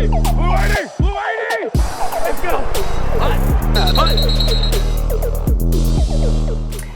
ID! Blue ID! Blue ID! Let's go!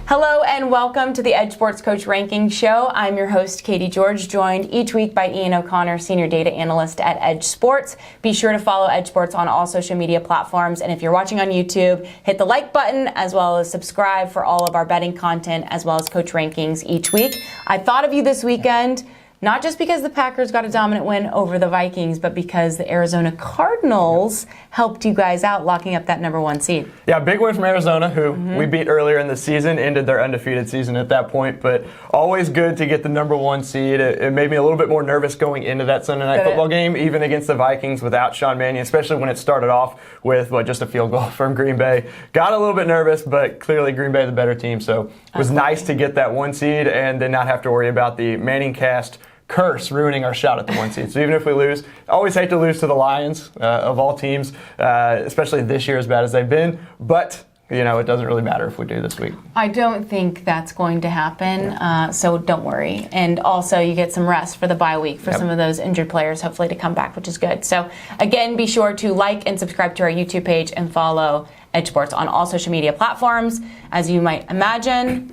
Hello and welcome to the EdjSports Coach Rankings show. I'm your host, Katie George, joined each week by Ian O'Connor, Senior Data Analyst at EdjSports. Be sure to follow EdjSports on all social media platforms. And if you're watching on YouTube, hit the like button as well as subscribe for all of our betting content as well as Coach Rankings each week. I thought of you this weekend, not just because the Packers got a dominant win over the Vikings, but because the Arizona Cardinals helped you guys out, locking up that number one seed. Yeah, big win from Arizona, who we beat earlier in the season, ended their undefeated season at that point. But always good to get the number one seed. It made me a little bit more nervous going into that Sunday night football game, even against the Vikings without Sean Mannion, especially when it started off with just a field goal from Green Bay. Got a little bit nervous, but clearly Green Bay the better team. So it was nice to get that one seed and then not have to worry about the Manning cast curse ruining our shot at the one seed. So even if we lose, always hate to lose to the Lions of all teams, especially this year as bad as they've been. But it doesn't really matter if we do this week. I don't think that's going to happen, so don't worry. And also, you get some rest for the bye week for some of those injured players, hopefully to come back, which is good. So again, be sure to like and subscribe to our YouTube page and follow EdjSports on all social media platforms. As you might imagine,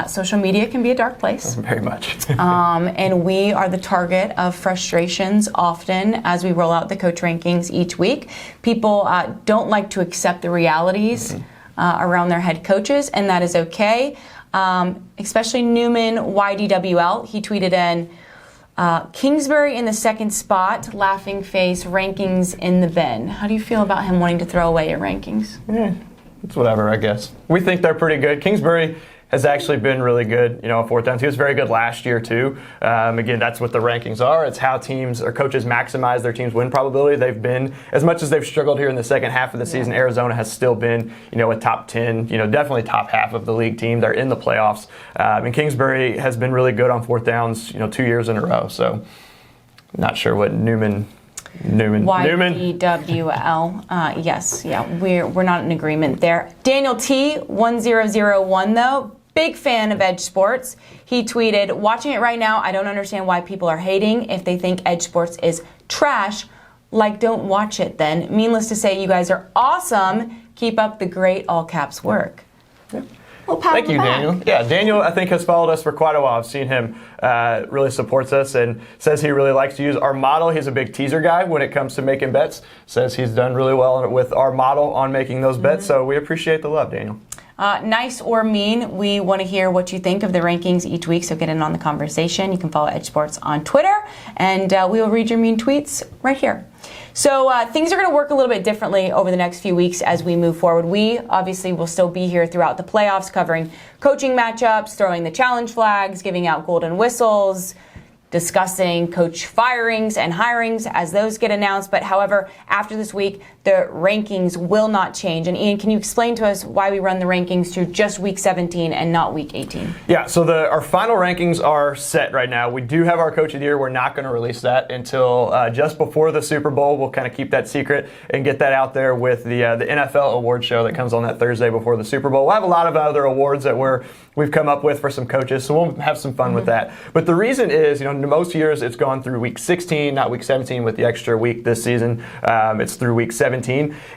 social media can be a dark place. Very much. And we are the target of frustrations often as we roll out the coach rankings each week. People don't like to accept the realities around their head coaches, and that is okay. Especially Newman YDWL. He tweeted in, Kingsbury in the second spot, laughing face, rankings in the bin. How do you feel about him wanting to throw away your rankings? It's whatever, I guess. We think they're pretty good. Kingsbury has actually been really good, on fourth downs. He was very good last year, too. Again, that's what the rankings are. It's how teams or coaches maximize their team's win probability. They've been, as much as they've struggled here in the second half of the season, Arizona has still been, a top 10, definitely top half of the league team. They're in the playoffs. And Kingsbury has been really good on fourth downs, 2 years in a row. So not sure what Newman. YDWL. Yes, we're not in agreement there. Daniel T 1001 though, big fan of EdjSports. He tweeted, "Watching it right now, I don't understand why people are hating. If they think EdjSports is trash, don't watch it then. Meaningless to say, you guys are awesome. Keep up the great all caps work." Thank you, Daniel. Yeah, Daniel, I think, has followed us for quite a while. I've seen him really supports us and says he really likes to use our model. He's a big teaser guy when it comes to making bets. Says he's done really well with our model on making those bets. So we appreciate the love, Daniel. Nice or mean, we want to hear what you think of the rankings each week, so get in on the conversation. You can follow EdjSports on Twitter, and we will read your mean tweets right here. So things are going to work a little bit differently over the next few weeks as we move forward. We obviously will still be here throughout the playoffs, covering coaching matchups, throwing the challenge flags, giving out golden whistles, discussing coach firings and hirings as those get announced. But however, after this week, the rankings will not change. And Ian, can you explain to us why we run the rankings through just week 17 and not week 18? Yeah, so our final rankings are set right now. We do have our coach of the year. We're not going to release that until just before the Super Bowl. We'll kind of keep that secret and get that out there with the NFL award show that comes on that Thursday before the Super Bowl. We'll have a lot of other awards that we've come up with for some coaches, so we'll have some fun with that. But the reason is, most years it's gone through week 16, not week 17 with the extra week this season. It's through week 17.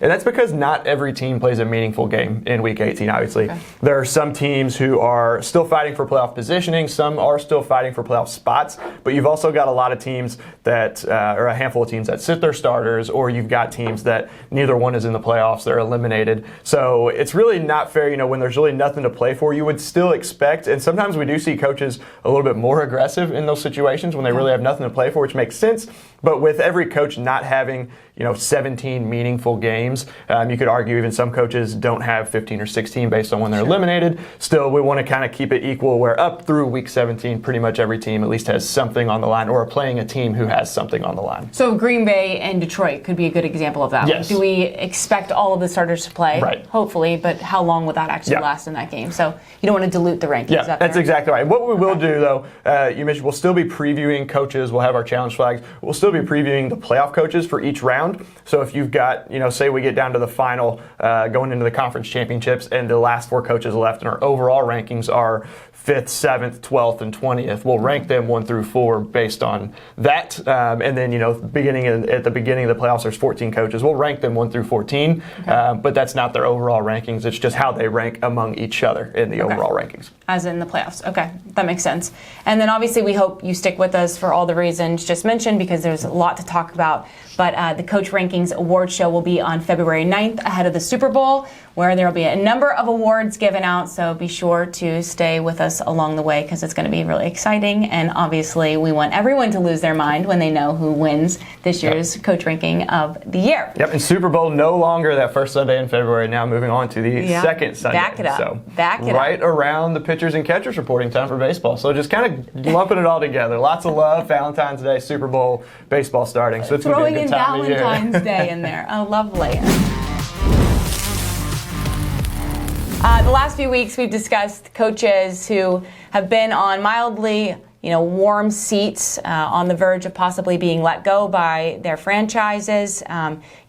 And that's because not every team plays a meaningful game in week 18, obviously. Okay. There are some teams who are still fighting for playoff positioning. Some are still fighting for playoff spots. But you've also got a lot of teams that, or a handful of teams that sit their starters, or you've got teams that neither one is in the playoffs. They're eliminated. So it's really not fair, when there's really nothing to play for. You would still expect, and sometimes we do see coaches a little bit more aggressive in those situations when they really have nothing to play for, which makes sense. But with every coach not having, 17 meaningful games, you could argue even some coaches don't have 15 or 16 based on when they're eliminated. Still, we want to kind of keep it equal where up through week 17, pretty much every team at least has something on the line or are playing a team who has something on the line. So Green Bay and Detroit could be a good example of that. Yes. Do we expect all of the starters to play? Right. Hopefully, but how long will that actually last in that game? So you don't want to dilute the rankings. Yeah, that's exactly right. What we will do, though, you mentioned we'll still be previewing coaches. We'll have our challenge flags. We'll still be previewing the playoff coaches for each round. So if you've got, say we get down to the final, going into the conference championships, and the last 4 coaches left, and our overall rankings are 5th, 7th, 12th, and 20th. We'll rank them 1 through 4 based on that. And then, at the beginning of the playoffs, there's 14 coaches. We'll rank them 1 through 14, but that's not their overall rankings. It's just how they rank among each other in the overall rankings. As in the playoffs. Okay, that makes sense. And then obviously we hope you stick with us for all the reasons just mentioned, because there's a lot to talk about. But the Coach Rankings Award Show will be on February 9th ahead of the Super Bowl, where there will be a number of awards given out. So be sure to stay with us along the way, because it's going to be really exciting. And obviously we want everyone to lose their mind when they know who wins this year's Coach Ranking of the Year. Yep, and Super Bowl no longer that first Sunday in February, now moving on to the second Sunday. Back it up. So Back it right up. around the pitchers and catchers reporting time for baseball. So just kind of lumping it all together. Lots of love, Valentine's Day, Super Bowl, baseball starting. So it's going to be a good time of year. Valentine's Day in there. Oh, lovely. The last few weeks we've discussed coaches who have been on mildly, warm seats, on the verge of possibly being let go by their franchises.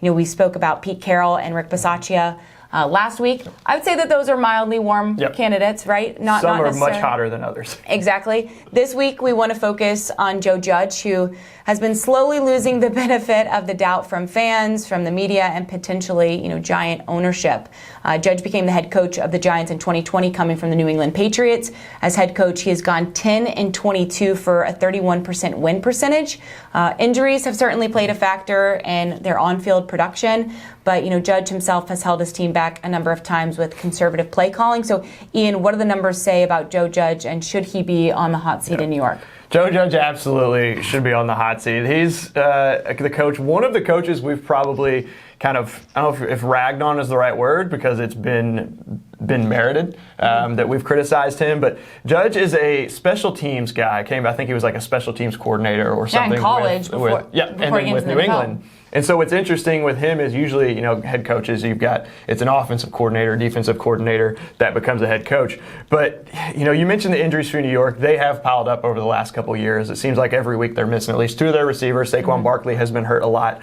We spoke about Pete Carroll and Rick Bisaccia last week. I would say that those are mildly warm candidates, right? Some are much hotter than others. Exactly. This week we want to focus on Joe Judge, who has been slowly losing the benefit of the doubt from fans, from the media, and potentially, Giant ownership. Judge became the head coach of the Giants in 2020, coming from the New England Patriots. As head coach, he has gone 10-22 for a 31% win percentage. Injuries have certainly played a factor in their on-field production, but Judge himself has held his team back a number of times with conservative play calling. So, Ian, what do the numbers say about Joe Judge, and should he be on the hot seat in New York? Joe Judge absolutely should be on the hot seat. He's the coach, one of the coaches we've probably kind of, I don't know if ragged on is the right word, because it's been merited, that we've criticized him. But Judge is a special teams guy. I think he was like a special teams coordinator or something. In college before with New England. And so what's interesting with him is usually, head coaches, it's an offensive coordinator, defensive coordinator that becomes a head coach. But, you mentioned the injuries for New York. They have piled up over the last couple of years. It seems like every week they're missing at least 2 of their receivers. Saquon Barkley has been hurt a lot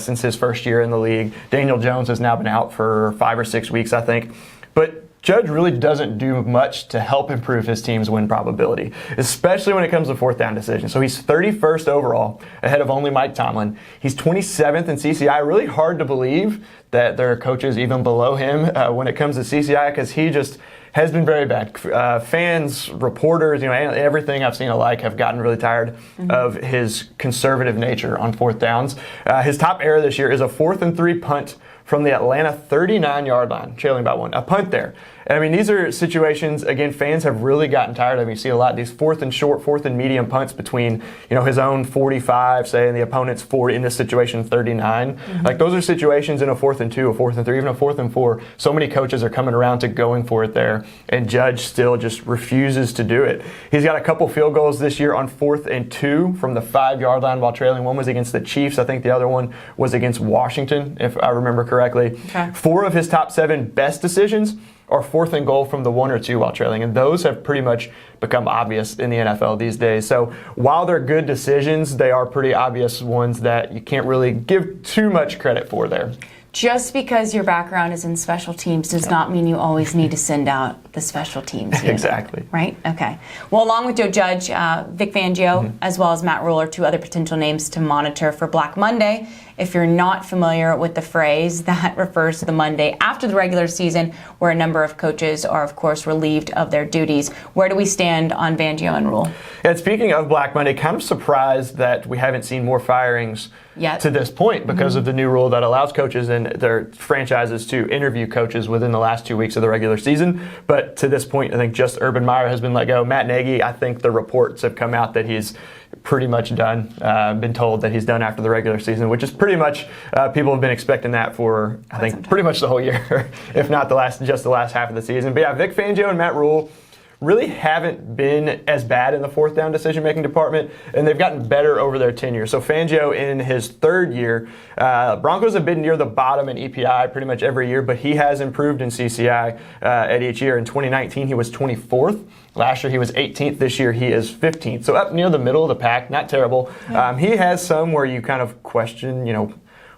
since his first year in the league. Daniel Jones has now been out for 5 or 6 weeks, I think. But Judge really doesn't do much to help improve his team's win probability, especially when it comes to 4th down decisions. So he's 31st overall, ahead of only Mike Tomlin. He's 27th in CCI. Really hard to believe that there are coaches even below him when it comes to CCI, because he just has been very bad. Fans, reporters, everything I've seen alike have gotten really tired of his conservative nature on 4th downs. His top error this year is a 4th and 3 punt from the Atlanta 39-yard line, trailing by 1. A punt there. And these are situations, again, fans have really gotten tired of. You see a lot of these 4th and short, 4th and medium punts between, his own 45, say, and the opponent's 40, in this situation, 39. Like, those are situations in a 4th and 2, a 4th and 3, even a 4th and 4. So many coaches are coming around to going for it there, and Judge still just refuses to do it. He's got a couple field goals this year on 4th and 2 from the 5-yard line while trailing. One was against the Chiefs. I think the other one was against Washington, if I remember correctly. Okay. 4 of his top 7 best decisions are 4th and goal from the 1 or 2 while trailing, and those have pretty much become obvious in the NFL these days. So while they're good decisions, they are pretty obvious ones that you can't really give too much credit for there. Just because your background is in special teams does not mean you always need to send out the special teams unit. Exactly. Right? Okay. Well, along with Joe Judge, Vic Fangio, as well as Matt Rule, are 2 other potential names to monitor for Black Monday. If you're not familiar with the phrase, that refers to the Monday after the regular season, where a number of coaches are, of course, relieved of their duties. Where do we stand on Fangio and Rule? And speaking of Black Monday, kind of surprised that we haven't seen more firings yet to this point, because of the new rule that allows coaches and their franchises to interview coaches within the last 2 weeks of the regular season. But to this point, I think just Urban Meyer has been let go. Matt Nagy, I think the reports have come out that he's pretty much done. Been told that he's done after the regular season, which is pretty much, people have been expecting that for, I think, pretty much the whole year, if not just the last half of the season. But yeah, Vic Fangio and Matt Rule, really haven't been as bad in the fourth down decision-making department, and they've gotten better over their tenure. So Fangio, in his third year, Broncos have been near the bottom in EPI pretty much every year, but he has improved in CCI at each year. In 2019, he was 24th. Last year, he was 18th. This year, he is 15th. So up near the middle of the pack, not terrible. Yeah. He has some where you kind of question,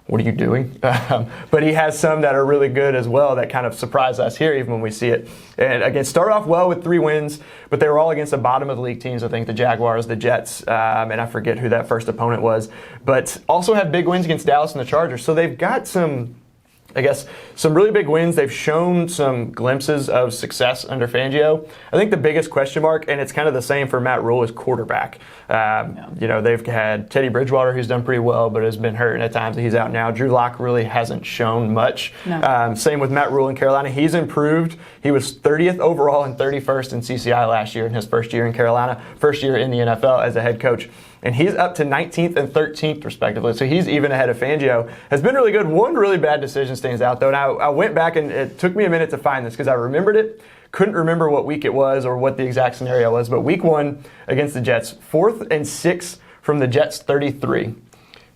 what are you doing? But he has some that are really good as well that kind of surprise us here even when we see it. And again, started off well with 3 wins, but they were all against the bottom of the league teams. I think the Jaguars, the Jets, and I forget who that first opponent was. But also have big wins against Dallas and the Chargers. So they've got some really big wins. They've shown some glimpses of success under Fangio. I think the biggest question mark, and it's kind of the same for Matt Rule, is quarterback. They've had Teddy Bridgewater, who's done pretty well, but has been hurt at times. He's out now. Drew Lock really hasn't shown much. No. Same with Matt Rule in Carolina. He's improved. He was 30th overall and 31st in CCI last year in his first year in Carolina, first year in the NFL as a head coach. And he's up to 19th and 13th, respectively. So he's even ahead of Fangio. Has been really good. One really bad decision stands out, though. And I went back, and it took me a minute to find this because I remembered it. Couldn't remember what week it was or what the exact scenario was. But week 1 against the Jets, 4th and 6 from the Jets' 33,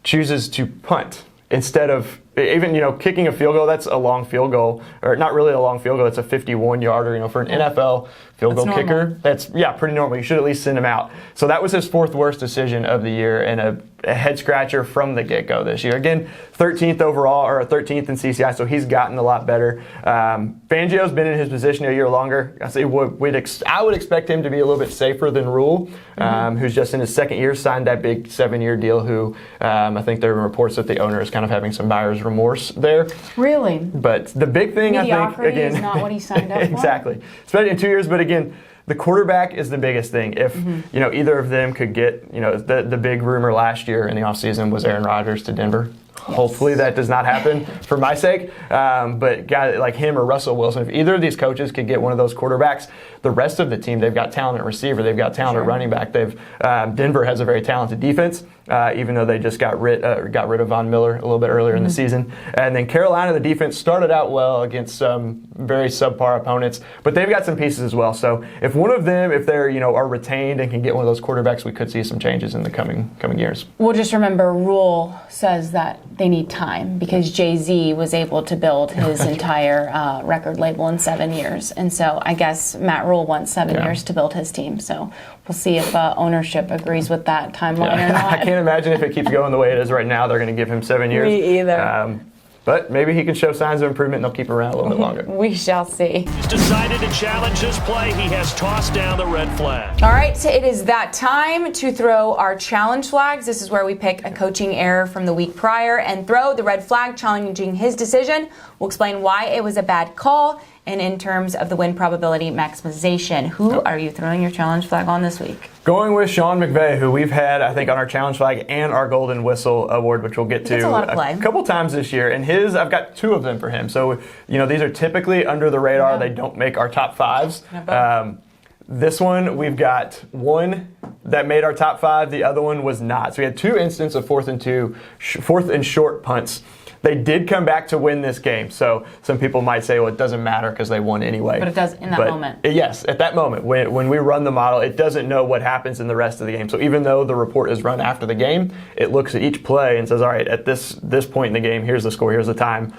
chooses to punt instead of even, kicking a field goal. That's a long field goal, or not really a long field goal. It's a 51-yarder, for an NFL field goal kicker. That's pretty normal. You should at least send him out. So that was his 4th worst decision of the year, and a head scratcher from the get-go this year. Again, 13th overall, or 13th in CCI, so he's gotten a lot better. Fangio's been in his position a year longer. I would expect him to be a little bit safer than Rule, who's just in his 2nd year, signed that big 7-year deal, who I think there are reports that the owner is kind of having some buyer's remorse there. Really? But the big thing, mediocrity, I think, again, is not what he signed up for. Exactly. Especially in 2 years, but again, the quarterback is the biggest thing. If either of them could get, the big rumor last year in the offseason was Aaron Rodgers to Denver. Yes. Hopefully that does not happen for my sake. But guys like him or Russell Wilson, if either of these coaches could get one of those quarterbacks, the rest of the team, they've got talent at receiver, they've got talent at running back. Denver has a very talented defense, even though they just got rid of Von Miller a little bit earlier in the season. And then Carolina, the defense started out well against some very subpar opponents, but they've got some pieces as well. So if one of them, if they're are retained and can get one of those quarterbacks, we could see some changes in the coming years. Well, just remember, Rule says that they need time because Jay-Z was able to build his entire record label in 7 years, and so I guess Matt Rule wants 7 years to build his team. So we'll see if ownership agrees with that timeline or not. I can't imagine if it keeps going the way it is right now, they're going to give him 7 years. Me either. But maybe he can show signs of improvement and they'll keep him around a little bit longer. We shall see. He's decided to challenge his play. He has tossed down the red flag. All right, so it is that time to throw our challenge flags. This is where we pick a coaching error from the week prior and throw the red flag challenging his decision. We'll explain why it was a bad call and in terms of the win probability maximization. Who are you throwing your challenge flag on this week? Going with Sean McVay, who we've had, I think, on our challenge flag and our Golden Whistle Award, which we'll get to a couple times this year. And I've got 2 of them for him. So, these are typically under the radar. Yeah. They don't make our top 5s. This one, we've got one that made our top 5. The other one was not. So we had 2 instances of 4th and short punts. They did come back to win this game. So some people might say, well, it doesn't matter because they won anyway. But it does in that moment. Yes, at that moment. When we run the model, it doesn't know what happens in the rest of the game. So even though the report is run after the game, it looks at each play and says, all right, at this point in the game, here's the score, here's the time.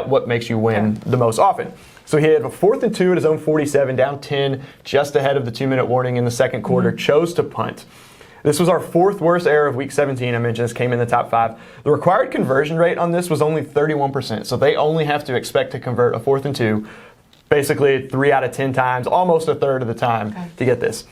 What makes you win the most often? So he had a 4th and 2 at his own 47, down 10, just ahead of the 2-minute warning in the second quarter, chose to punt. This was our 4th worst error of Week 17. I mentioned this came in the top 5. The required conversion rate on this was only 31%. So they only have to expect to convert a 4th and 2, basically 3 out of 10 times, almost a third of the time to get this.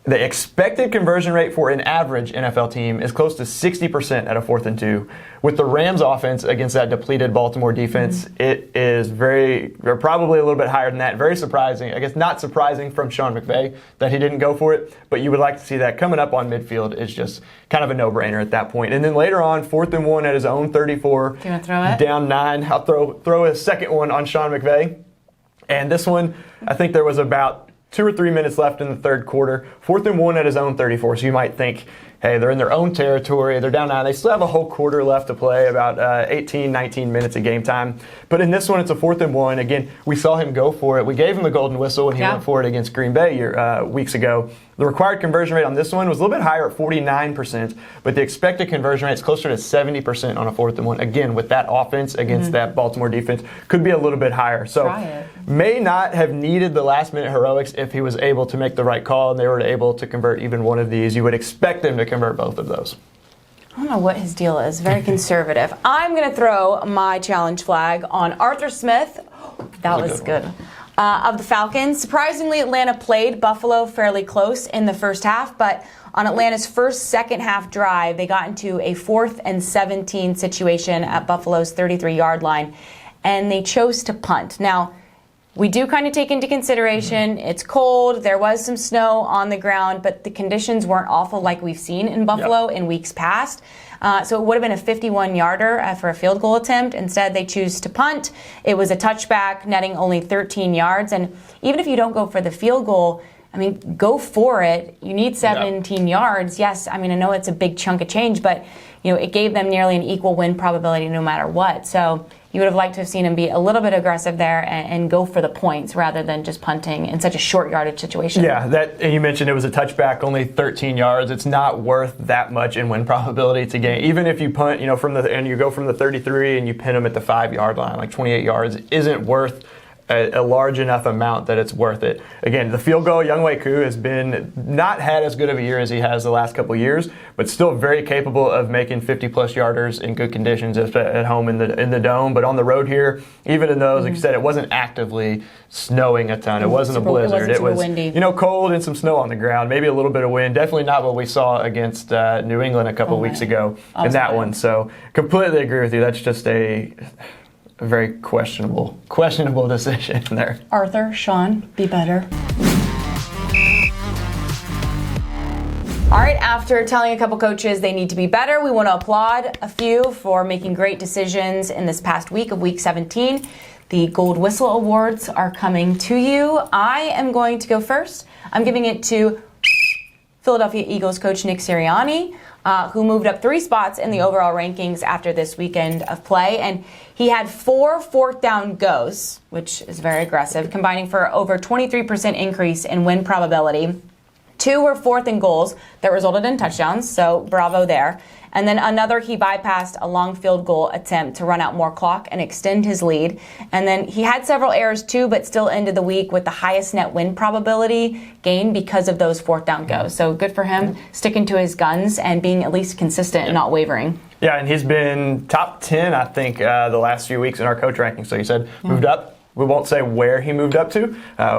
The expected conversion rate for an average NFL team is close to 60% at a 4th and 2. With the Rams offense against that depleted Baltimore defense, it is probably a little bit higher than that. Very surprising. I guess not surprising from Sean McVay that he didn't go for it, but you would like to see that coming up on midfield is just kind of a no-brainer at that point. And then later on, 4th and 1 at his own 34. Do you want to throw it? Down 9. I'll throw a second one on Sean McVay. And this one, I think there was about 2 or 3 minutes left in the third quarter. 4th and 1 at his own 34. So you might think, hey, they're in their own territory. They're down 9. They still have a whole quarter left to play, about 18, 19 minutes of game time. But in this one, it's a 4th and 1. Again, we saw him go for it. We gave him the golden whistle when he went for it against Green Bay weeks ago. The required conversion rate on this one was a little bit higher at 49%, but the expected conversion rate is closer to 70% on a 4th and 1. Again, with that offense against that Baltimore defense, could be a little bit higher. So may not have needed the last-minute heroics if he was able to make the right call and they were able to convert even one of these. You would expect them to convert both of those. I don't know what his deal is. Very conservative. I'm going to throw my challenge flag on Arthur Smith. That was good. Of the Falcons. Surprisingly, Atlanta played Buffalo fairly close in the first half, but on Atlanta's first second-half drive, they got into a 4th and 17 situation at Buffalo's 33-yard line, and they chose to punt. Now, we do kind of take into consideration it's cold, there was some snow on the ground, but the conditions weren't awful like we've seen in Buffalo in weeks past. So it would have been a 51-yarder for a field goal attempt. Instead, they choose to punt. It was a touchback, netting only 13 yards. And even if you don't go for the field goal, I mean, go for it. You need 17 yards. Yes, I mean, I know it's a big chunk of change, but it gave them nearly an equal win probability no matter what. So you would have liked to have seen him be a little bit aggressive there and go for the points rather than just punting in such a short yardage situation. Yeah, and you mentioned it was a touchback, only 13 yards. It's not worth that much in win probability to gain. Even if you punt, and you go from the 33 and you pin them at the 5-yard line, like 28 yards, isn't worth a large enough amount that it's worth it. Again, the field goal, Younghoe Koo has been not had as good of a year as he has the last couple of years, but still very capable of making 50-plus yarders in good conditions at home in the dome. But on the road here, even in those, like you said, it wasn't actively snowing a ton. It wasn't a blizzard. It was windy. Cold and some snow on the ground, maybe a little bit of wind. Definitely not what we saw against New England a couple weeks ago in that one. So completely agree with you. That's just a very questionable decision there. Arthur, Sean, be better. All right, after telling a couple coaches they need to be better, we want to applaud a few for making great decisions in this past week of Week 17. The Gold Whistle Awards are coming to you. I am going to go first. I'm giving it to Philadelphia Eagles coach Nick Sirianni, who moved up 3 spots in the overall rankings after this weekend of play. And he had 4 4th-down goes, which is very aggressive, combining for over 23% increase in win probability. 2 were 4th and goals that resulted in touchdowns, so bravo there. And then another, he bypassed a long field goal attempt to run out more clock and extend his lead. And then he had several errors too, but still ended the week with the highest net win probability gain because of those 4th-down goes. So good for him, sticking to his guns and being at least consistent and not wavering. Yeah, and he's been top 10, I think, the last few weeks in our coach rankings. So you said moved up. We won't say where he moved up to.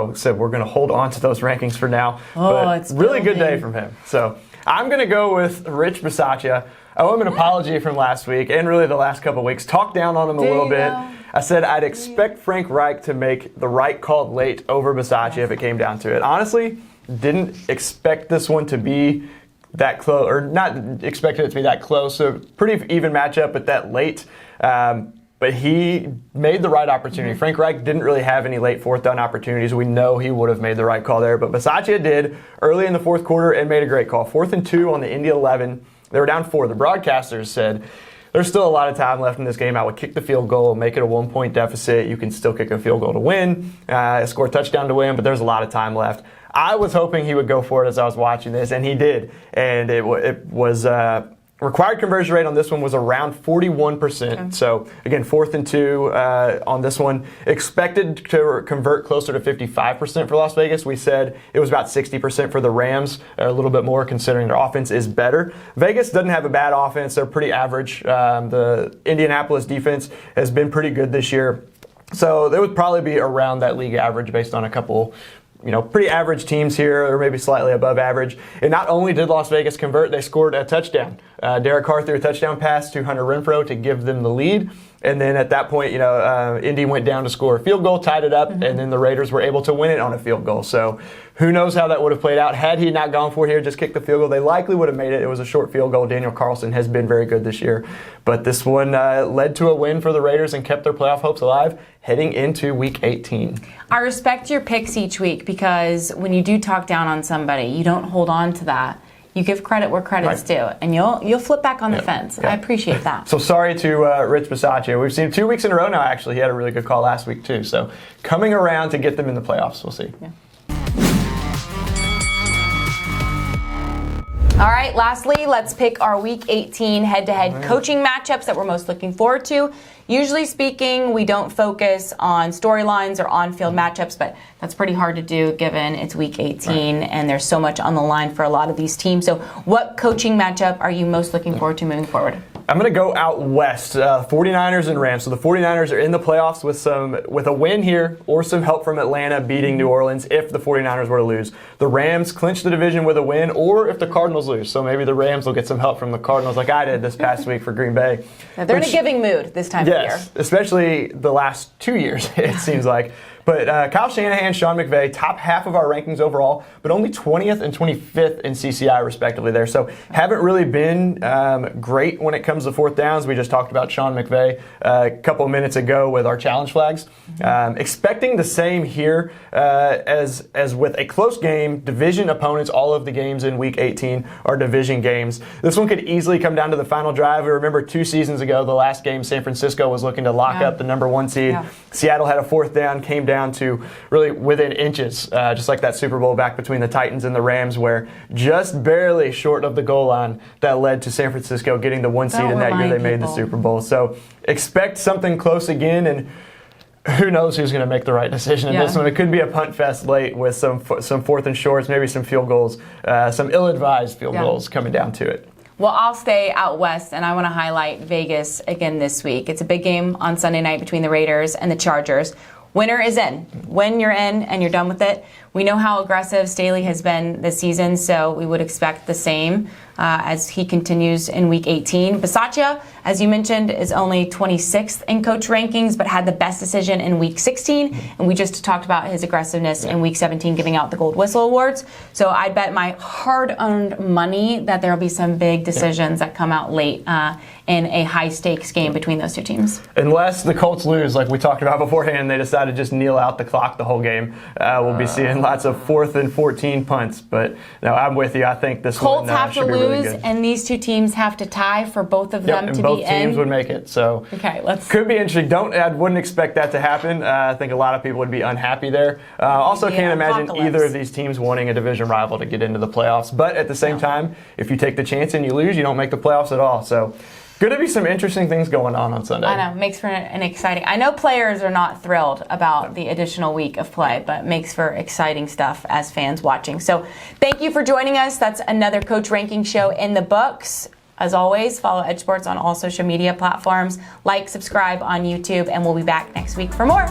We said we're going to hold on to those rankings for now. But it's really good day from him. So I'm going to go with Rich Bisaccia. I owe him an apology from last week and really the last couple of weeks. Talked down on him a little bit. I said I'd expect Frank Reich to make the right call late over Bisaccia if it came down to it. Honestly, didn't expect this one to be that close, or not expected it to be that close. So pretty even matchup, but that late. But he made the right opportunity. Frank Reich didn't really have any late 4th-down opportunities. We know he would have made the right call there. But Bisaccia did early in the 4th quarter and made a great call. 4th and 2 on the Indy 11. They were down 4. The broadcasters said, there's still a lot of time left in this game. I would kick the field goal, make it a 1-point deficit. You can still kick a field goal to win, score a touchdown to win, but there's a lot of time left. I was hoping he would go for it as I was watching this, and he did. And it was required conversion rate on this one was around 41%. Okay. So, again, 4th and 2 on this one. Expected to convert closer to 55% for Las Vegas. We said it was about 60% for the Rams, a little bit more considering their offense is better. Vegas doesn't have a bad offense. They're pretty average. The Indianapolis defense has been pretty good this year. So they would probably be around that league average based on a couple pretty average teams here, or maybe slightly above average. And not only did Las Vegas convert, they scored a touchdown. Derek Carr threw a touchdown pass to Hunter Renfrow to give them the lead. And then at that point, Indy went down to score a field goal, tied it up, and then the Raiders were able to win it on a field goal. So who knows how that would have played out. Had he not gone for it here, just kicked the field goal, they likely would have made it. It was a short field goal. Daniel Carlson has been very good this year. But this one led to a win for the Raiders and kept their playoff hopes alive heading into Week 18. I respect your picks each week because when you do talk down on somebody, you don't hold on to that. you give credit where credit's due, and you'll flip back on the fence. I appreciate that. So sorry to Rich Bisaccia. We've seen him 2 weeks in a row now, actually. He had a really good call last week, too. So coming around to get them in the playoffs. We'll see. Yeah. All right, lastly, let's pick our Week 18 head-to-head coaching matchups that we're most looking forward to. Usually speaking, we don't focus on storylines or on-field matchups, but that's pretty hard to do given it's Week 18 and there's so much on the line for a lot of these teams. So what coaching matchup are you most looking forward to moving forward? I'm going to go out west, 49ers and Rams. So the 49ers are in the playoffs with a win here or some help from Atlanta beating New Orleans if the 49ers were to lose. The Rams clinch the division with a win or if the Cardinals lose. So maybe the Rams will get some help from the Cardinals like I did this past week for Green Bay. Now they're in a giving mood this time of year. Yes, especially the last 2 years, it seems like. But Kyle Shanahan, Sean McVay, top half of our rankings overall, but only 20th and 25th in CCI respectively there. So haven't really been great when it comes to fourth downs. We just talked about Sean McVay a couple of minutes ago with our challenge flags. Expecting the same here as with a close game. Division opponents, all of the games in Week 18 are division games. This one could easily come down to the final drive. We remember 2 seasons ago, the last game, San Francisco was looking to lock up the number 1 seed. Yeah. Seattle had a fourth down, came down to really within inches, just like that Super Bowl back between the Titans and the Rams, where just barely short of the goal line that led to San Francisco getting the 1 seed in that year they made the Super Bowl. So expect something close again, and who knows who's going to make the right decision in this one. It could be a punt fest late with some fourth and shorts, maybe some field goals, some ill-advised field goals coming down to it. Well, I'll stay out west, and I want to highlight Vegas again this week. It's a big game on Sunday night between the Raiders and the Chargers. Winner is in. When you're in and you're done with it. We know how aggressive Staley has been this season, so we would expect the same as he continues in Week 18. Bisaccia, as you mentioned, is only 26th in coach rankings, but had the best decision in Week 16. And we just talked about his aggressiveness in Week 17, giving out the Gold Whistle Awards. So I bet my hard-earned money that there will be some big decisions that come out late in a high-stakes game between those two teams. Unless the Colts lose, like we talked about beforehand, they decide to just kneel out the clock the whole game. We'll be seeing lots of 4th and 14 punts. But no, I'm with you. I think this Colts one have to should be lose, really good. and these two teams have to tie for both of them to be in. Both teams would make it. So could be interesting. I wouldn't expect that to happen. I think a lot of people would be unhappy there. Also, can't imagine either of these teams wanting a division rival to get into the playoffs. But at the same time, if you take the chance and you lose, you don't make the playoffs at all. So going to be some interesting things going on Sunday. I know. Makes for an exciting. I know players are not thrilled about the additional week of play, but makes for exciting stuff as fans watching. So thank you for joining us. That's another Coach Ranking show in the books. As always, follow EdjSports on all social media platforms. Like, subscribe on YouTube, and we'll be back next week for more.